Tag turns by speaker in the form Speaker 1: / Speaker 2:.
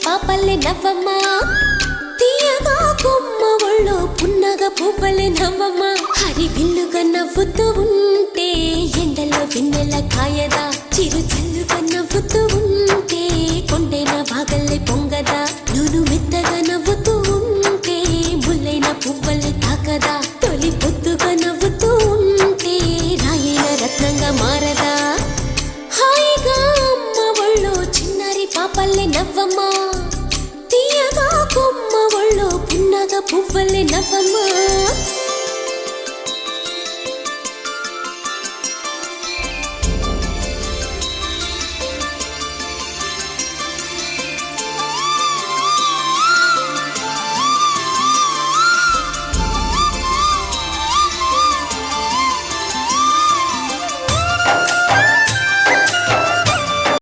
Speaker 1: పాపల్లే నవ్వమ్మా తీయగా కొమ్మ ఒళ్ళో పున్నగ పువ్వలే నవ్వమ్మా హరి విల్లుగా నవ్వుతూ ఉంటే ఎండలో వెన్నెల కాయదా చిరు చల్లుగా నవ్వుతూ ఉంటే కొండైన వాగల్లే పొంగదా నూను మెత్తగా నవ్వుతూ ఉంటే ముల్లైన పువ్వలే తాకదా తొలి పొద్దుగా నవ్వుతూ ఉంటే రాయైన రత్నంగా మారదా హాయిగా అమ్మ ఒళ్ళో చిన్నారి పాపల్లే నవ్వమ్మా తీయగా కొమ్మ ఒళ్ళో పున్నగ పువ్వలే నవ్వమ్మా